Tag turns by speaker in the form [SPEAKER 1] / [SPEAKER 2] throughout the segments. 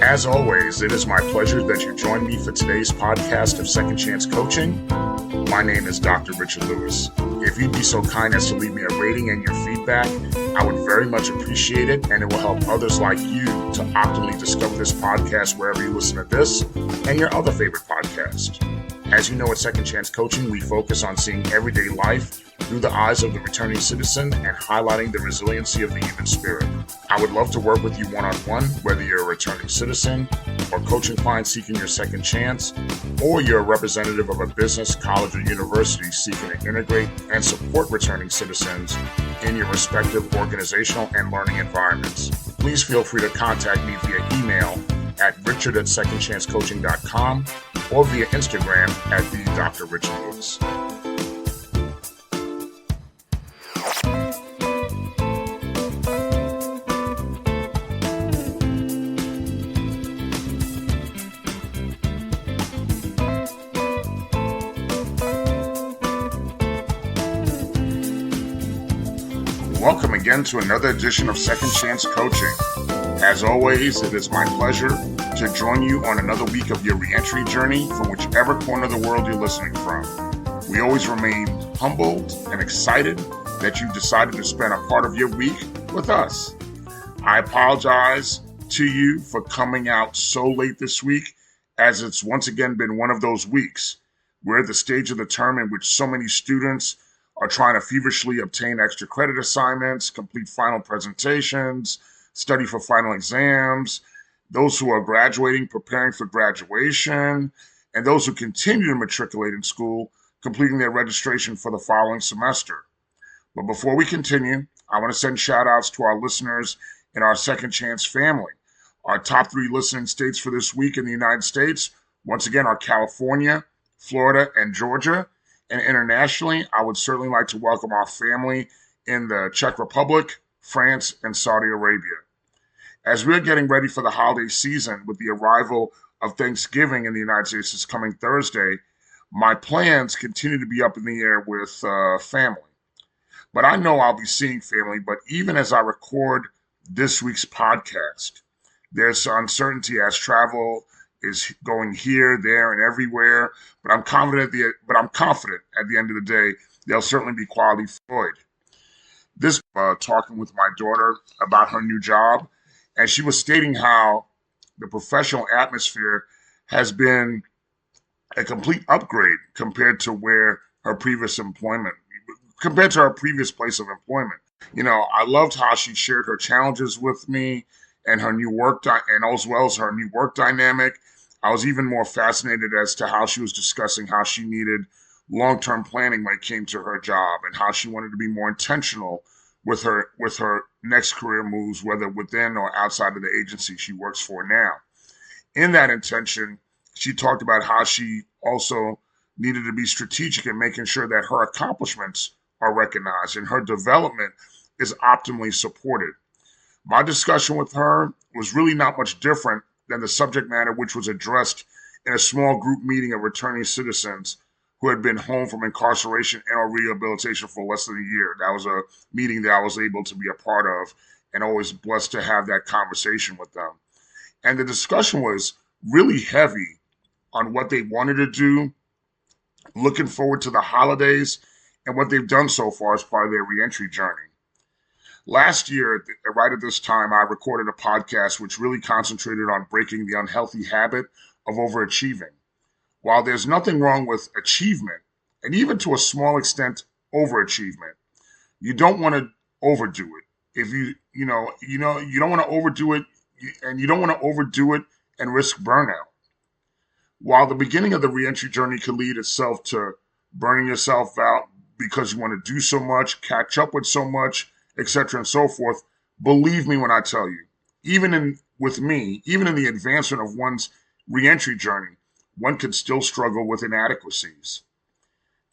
[SPEAKER 1] As always, it is my pleasure that you join me for today's podcast of Second Chance Coaching. My name is Dr. Richard Lewis. If you'd be so kind as to leave me a rating and your feedback, I would very much appreciate it, and it will help others like you to optimally discover this podcast wherever you listen to this and your other favorite podcast. As you know, at Second Chance Coaching, we focus on seeing everyday life through the eyes of the returning citizen and highlighting the resiliency of the human spirit. I would love to work with you one-on-one, whether you're a returning citizen or coaching client seeking your second chance, or you're a representative of a business, college, or university seeking to integrate and support returning citizens in your respective organizational and learning environments. Please feel free to contact me via email at richard@secondchancecoaching.com or via Instagram at the Dr. Richard Lewis. Welcome again to another edition of Second Chance Coaching. As always, it is my pleasure to join you on another week of your reentry journey from whichever corner of the world you're listening from. We always remain humbled and excited that you've decided to spend a part of your week with us. I apologize to you for coming out so late this week, as it's once again been one of those weeks. We're at the stage of the term in which so many students are trying to feverishly obtain extra credit assignments, complete final presentations, study for final exams, those who are graduating, preparing for graduation, and those who continue to matriculate in school, completing their registration for the following semester. But before we continue, I want to send shout outs to our listeners in our Second Chance family. Our top 3 listening states for this week in the United States, once again, are California, Florida, and Georgia. And internationally, I would certainly like to welcome our family in the Czech Republic, France, and Saudi Arabia. As we're getting ready for the holiday season with the arrival of Thanksgiving in the United States this coming Thursday, my plans continue to be up in the air with family. But I know I'll be seeing family, but even as I record this week's podcast, there's uncertainty as travel is going here, there, and everywhere. But I'm confident at the end of the day, they'll certainly be quality Freud. This talking with my daughter about her new job, and she was stating how the professional atmosphere has been a complete upgrade compared to her previous place of employment. You know, I loved how she shared her challenges with me and her new work, and as well as her new work dynamic. I was even more fascinated as to how she was discussing how she needed long-term planning when it came to her job, and how she wanted to be more intentional with her next career moves, whether within or outside of the agency she works for now. In that intention, she talked about how she also needed to be strategic in making sure that her accomplishments are recognized and her development is optimally supported. My discussion with her was really not much different than the subject matter which was addressed in a small group meeting of returning citizens who had been home from incarceration and or rehabilitation for less than a year. That was a meeting that I was able to be a part of, and always blessed to have that conversation with them. And the discussion was really heavy on what they wanted to do, looking forward to the holidays, and what they've done so far as part of their reentry journey. Last year, right at this time, I recorded a podcast which really concentrated on breaking the unhealthy habit of overachieving. While there's nothing wrong with achievement, and even to a small extent, overachievement, you don't want to overdo it. If you don't want to overdo it, and you don't want to overdo it and risk burnout. While the beginning of the reentry journey can lead itself to burning yourself out because you want to do so much, catch up with so much, etc. and so forth, believe me when I tell you, even in the advancement of one's reentry journey, one can still struggle with inadequacies.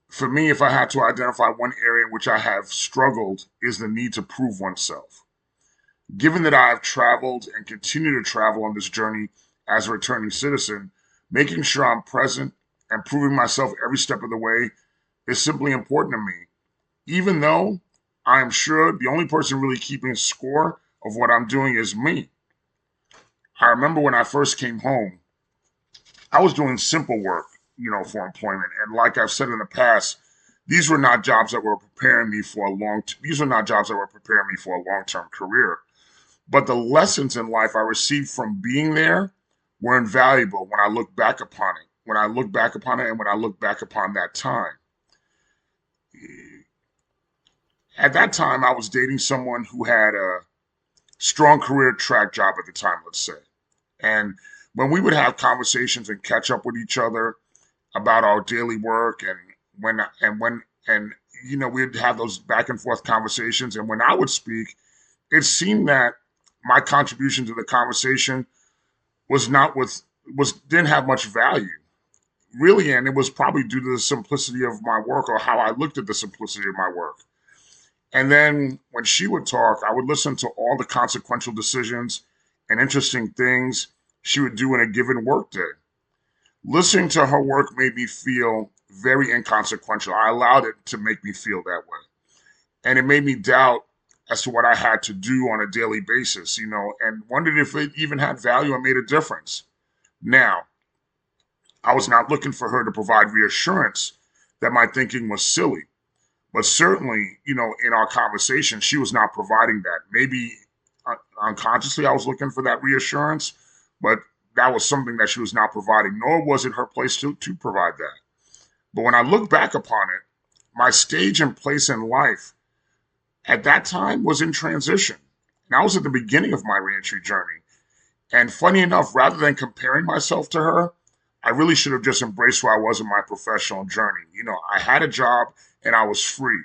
[SPEAKER 1] For me, if I had to identify one area in which I have struggled, is the need to prove oneself. Given that I have traveled and continue to travel on this journey as a returning citizen, making sure I'm present and proving myself every step of the way is simply important to me. Even though I am sure the only person really keeping score of what I'm doing is me. I remember when I first came home, I was doing simple work, for employment. And like I've said in the past, these were not jobs that were preparing me for a these were not jobs that were preparing me for a long-term career. But the lessons in life I received from being there were invaluable when I look back upon it. When I look back upon it and when I look back upon that time. At that time, I was dating someone who had a strong career track job at the time, let's say. And when we would have conversations and catch up with each other about our daily work and we'd have those back and forth conversations. And when I would speak, it seemed that my contribution to the conversation was not with was didn't have much value really, and it was probably due to the simplicity of my work or how I looked at the simplicity of my work. And then when she would talk, I would listen to all the consequential decisions and interesting things she would do in a given workday. Listening to her work made me feel very inconsequential. I allowed it to make me feel that way. And it made me doubt as to what I had to do on a daily basis, and wondered if it even had value and made a difference. Now, I was not looking for her to provide reassurance that my thinking was silly. But certainly, in our conversation, she was not providing that. Maybe unconsciously I was looking for that reassurance, but that was something that she was not providing, nor was it her place to provide that. But when I look back upon it, my stage and place in life at that time was in transition. And I was at the beginning of my reentry journey. And funny enough, rather than comparing myself to her, I really should have just embraced where I was in my professional journey. I had a job and I was free.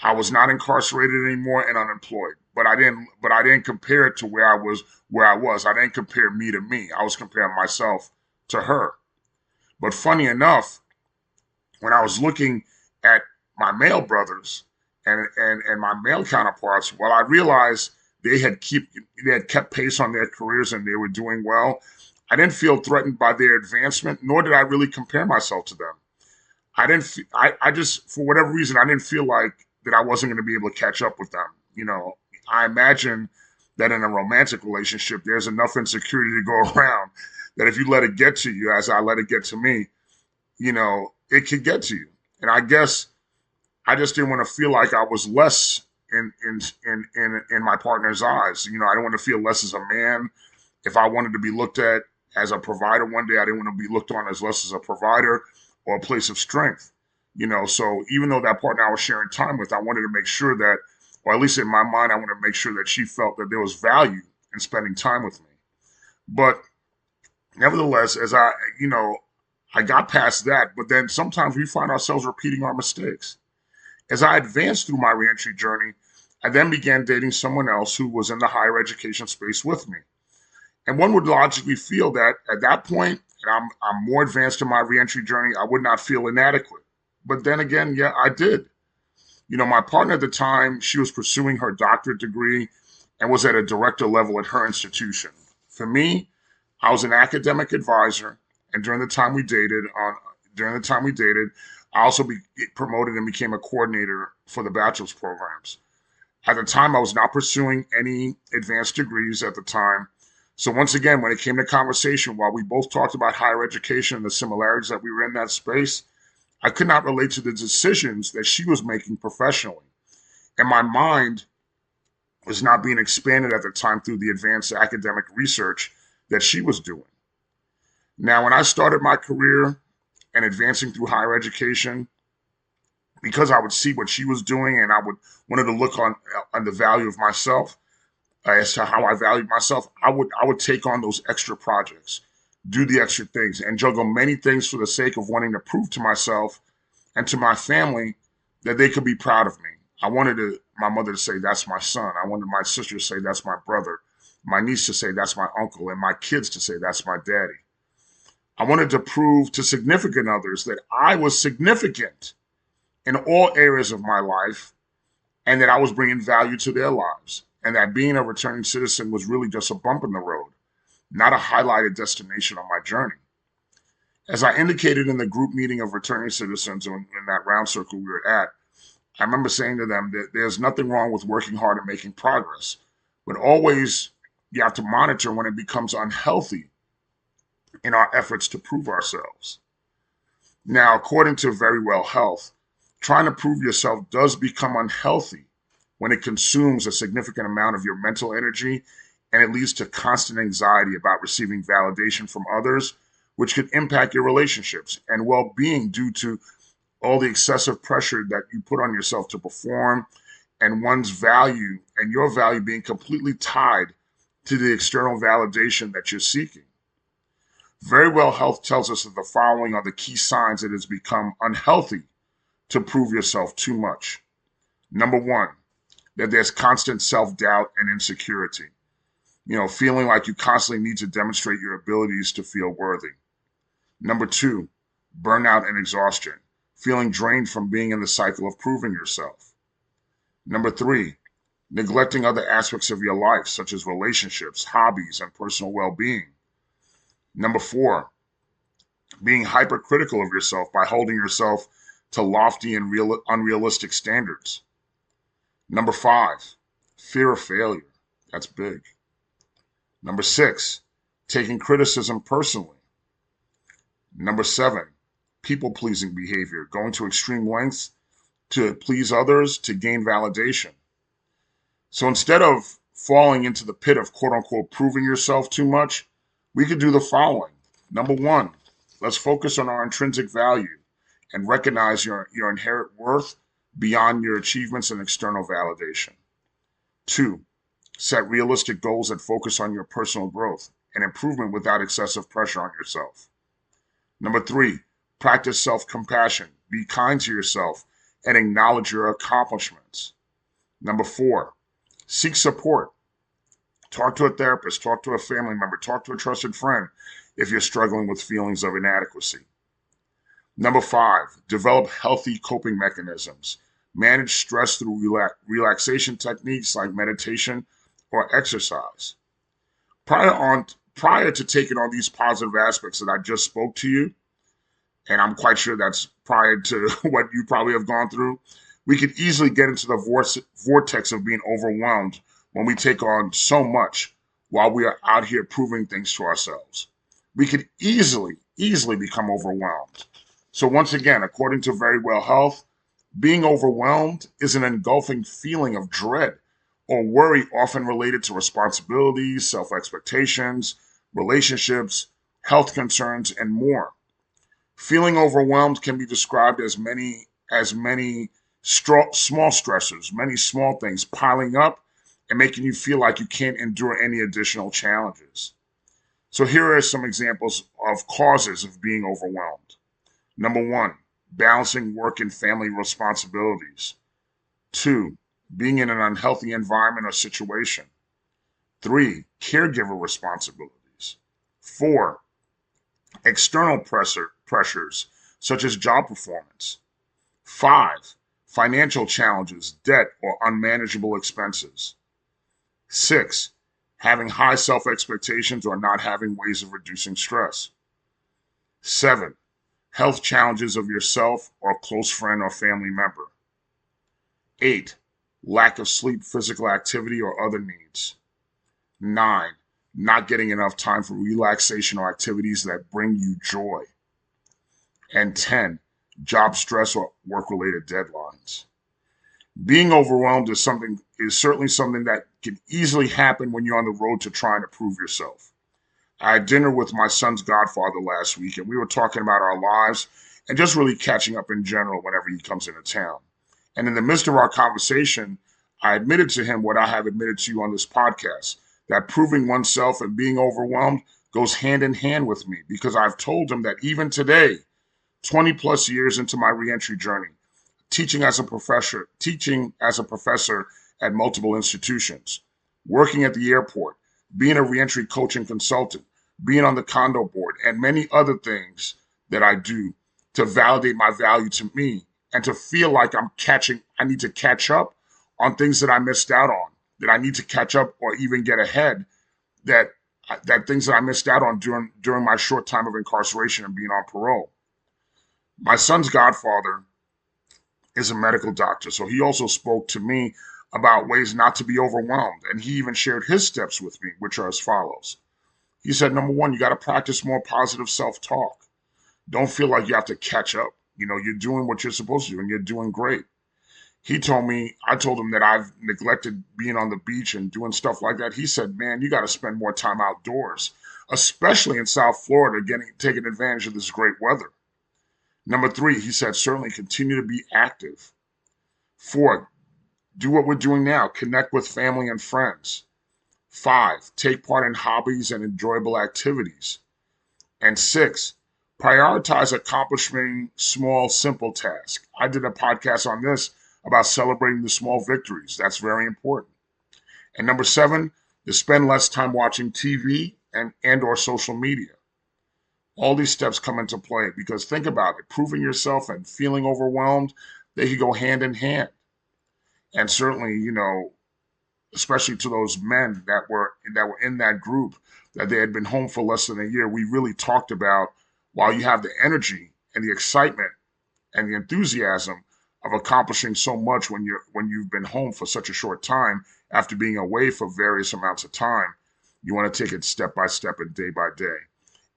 [SPEAKER 1] I was not incarcerated anymore and unemployed. But I didn't compare it to where I was. I didn't compare me to me. I was comparing myself to her. But funny enough, when I was looking at my male brothers and my male counterparts, well, I realized they had kept pace on their careers and they were doing well. I didn't feel threatened by their advancement, nor did I really compare myself to them. I didn't. I just, for whatever reason, I didn't feel like that I wasn't going to be able to catch up with them. I imagine that in a romantic relationship, there's enough insecurity to go around that if you let it get to you, as I let it get to me, it could get to you. And I guess I just didn't want to feel like I was less in my partner's eyes. I didn't want to feel less as a man. If I wanted to be looked at as a provider one day, I didn't want to be looked on as less as a provider or a place of strength. So even though that partner I was sharing time with, I wanted to make sure that, or at least in my mind, I wanted to make sure that she felt that there was value in spending time with me. But nevertheless, I got past that, but then sometimes we find ourselves repeating our mistakes. As I advanced through my reentry journey, I then began dating someone else who was in the higher education space with me. And one would logically feel that at that point, and I'm more advanced in my reentry journey, I would not feel inadequate. But then again, yeah, I did. My partner at the time, she was pursuing her doctorate degree and was at a director level at her institution. For me, I was an academic advisor, and during the time we dated, I also be promoted and became a coordinator for the bachelor's programs. At the time, I was not pursuing any advanced degrees at the time. So once again, when it came to conversation, while we both talked about higher education and the similarities that we were in that space, I could not relate to the decisions that she was making professionally. And my mind was not being expanded at the time through the advanced academic research that she was doing. Now, when I started my career and advancing through higher education, because I would see what she was doing and I wanted to look on the value of myself, as to how I valued myself, I would take on those extra projects, do the extra things, and juggle many things for the sake of wanting to prove to myself and to my family that they could be proud of me. I wanted my mother to say, "That's my son." I wanted my sister to say, "That's my brother." My niece to say, "That's my uncle," and my kids to say, "That's my daddy." I wanted to prove to significant others that I was significant in all areas of my life and that I was bringing value to their lives, and that being a returning citizen was really just a bump in the road, not a highlighted destination on my journey. As I indicated in the group meeting of returning citizens in that round circle we were at, I remember saying to them that there's nothing wrong with working hard and making progress, but always you have to monitor when it becomes unhealthy in our efforts to prove ourselves. Now, according to Very Well Health, trying to prove yourself does become unhealthy when it consumes a significant amount of your mental energy and it leads to constant anxiety about receiving validation from others, which could impact your relationships and well being due to all the excessive pressure that you put on yourself to perform and one's value and your value being completely tied to the external validation that you're seeking. Very Well Health tells us that the following are the key signs that it has become unhealthy to prove yourself too much. Number one, that there's constant self-doubt and insecurity. Feeling like you constantly need to demonstrate your abilities to feel worthy. Number two, burnout and exhaustion. Feeling drained from being in the cycle of proving yourself. Number three, neglecting other aspects of your life, such as relationships, hobbies, and personal well-being. Number four, being hypercritical of yourself by holding yourself to lofty and unrealistic standards. Number five, fear of failure. That's big. Number six, taking criticism personally. Number seven, people-pleasing behavior, going to extreme lengths to please others to gain validation. So instead of falling into the pit of quote-unquote proving yourself too much, we could do the following. Number one, let's focus on our intrinsic value and recognize your inherent worth beyond your achievements and external validation. Two, set realistic goals that focus on your personal growth and improvement without excessive pressure on yourself. Number three, practice self-compassion. Be kind to yourself and acknowledge your accomplishments. Number four, seek support. Talk to a therapist, talk to a family member, talk to a trusted friend if you're struggling with feelings of inadequacy. Number five, develop healthy coping mechanisms. Manage stress through relaxation techniques like meditation or exercise. Prior to taking on these positive aspects that I just spoke to you, and I'm quite sure that's prior to what you probably have gone through, we could easily get into the vortex of being overwhelmed when we take on so much while we are out here proving things to ourselves. We could easily become overwhelmed. So once again, according to Very Well Health, being overwhelmed is an engulfing feeling of dread or worry often related to responsibilities, self-expectations, relationships, health concerns, and more. Feeling overwhelmed can be described as many small stressors, many small things piling up and making you feel like you can't endure any additional challenges. So here are some examples of causes of being overwhelmed. Number one, balancing work and family responsibilities. Two, being in an unhealthy environment or situation. Three, caregiver responsibilities. Four, external pressures such as job performance. Five, financial challenges, debt, or unmanageable expenses. Six, having high self-expectations or not having ways of reducing stress. Seven, health challenges of yourself or a close friend or family member. Eight, lack of sleep, physical activity, or other needs. Nine, not getting enough time for relaxation or activities that bring you joy. And 10, job stress or work-related deadlines. Being overwhelmed is certainly something that can easily happen when you're on the road to trying to prove yourself. I had dinner with my son's godfather last week, and we were talking about our lives and just really catching up in general whenever he comes into town. And in the midst of our conversation, I admitted to him what I have admitted to you on this podcast, that proving oneself and being overwhelmed goes hand in hand with me, because I've told him that even today, 20 plus years into my reentry journey, teaching as a professor at multiple institutions, working at the airport, being a reentry coach and consultant, being on the condo board, and many other things that I do to validate my value to me and to feel like I need to catch up on things that I missed out on, that I need to catch up or even get ahead, that things that I missed out on during my short time of incarceration and being on parole. My son's godfather is a medical doctor, so he also spoke to me about ways not to be overwhelmed. And he even shared his steps with me, which are as follows. He said, number one, you got to practice more positive self-talk. Don't feel like you have to catch up. You're doing what you're supposed to do and you're doing great. I told him that I've neglected being on the beach and doing stuff like that. He said, man, you got to spend more time outdoors, especially in South Florida, taking advantage of this great weather. Number three, he said, certainly continue to be active. Four, do what we're doing now. Connect with family and friends. Five, take part in hobbies and enjoyable activities. And six, prioritize accomplishing small, simple tasks. I did a podcast on this about celebrating the small victories. That's very important. And number seven, to spend less time watching TV and or social media. All these steps come into play because think about it, proving yourself and feeling overwhelmed, they can go hand in hand. And certainly, especially to those men that were in that group, that they had been home for less than a year, we really talked about, while you have the energy and the excitement and the enthusiasm of accomplishing so much when you've been home for such a short time after being away for various amounts of time, you want to take it step by step and day by day.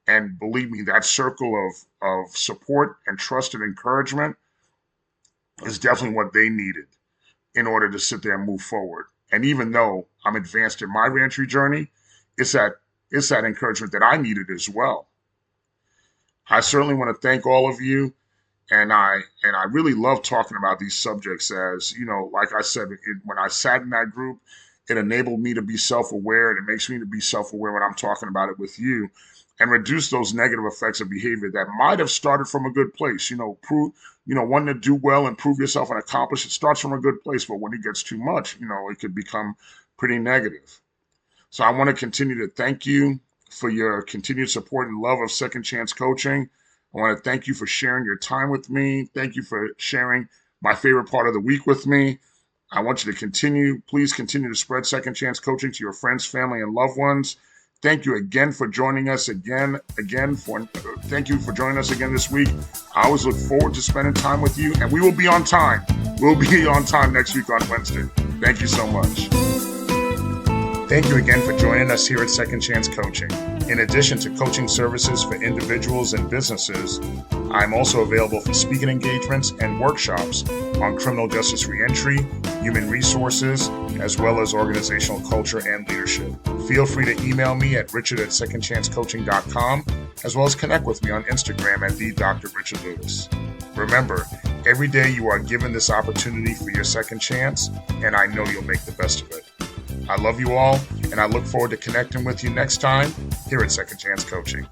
[SPEAKER 1] And believe me, that circle of support and trust and encouragement is definitely what they needed in order to sit there and move forward. And even though I'm advanced in my reentry journey, it's that encouragement that I needed as well. I certainly want to thank all of you. And I really love talking about these subjects as, like I said, when I sat in that group, it enabled me to be self-aware, and it makes me to be self-aware when I'm talking about it with you and reduce those negative effects of behavior that might have started from a good place. Wanting to do well and prove yourself and accomplish, it starts from a good place, but when it gets too much, it could become pretty negative. So I want to continue to thank you for your continued support and love of Second Chance Coaching. I want to thank you for sharing your time with me. Thank you for sharing my favorite part of the week with me. I want you to please continue to spread Second Chance Coaching to your friends, family, and loved ones. Thank you again for joining us thank you for joining us again this week. I always look forward to spending time with you, and we will be on time. We'll be on time next week on Wednesday. Thank you so much. Thank you again for joining us here at Second Chance Coaching. In addition to coaching services for individuals and businesses, I'm also available for speaking engagements and workshops on criminal justice reentry, human resources, as well as organizational culture and leadership. Feel free to email me at richard@secondchancecoaching.com, as well as connect with me on Instagram at @DrRichardLewis. Remember, every day you are given this opportunity for your second chance, and I know you'll make the best of it. I love you all, and I look forward to connecting with you next time here at Second Chance Coaching.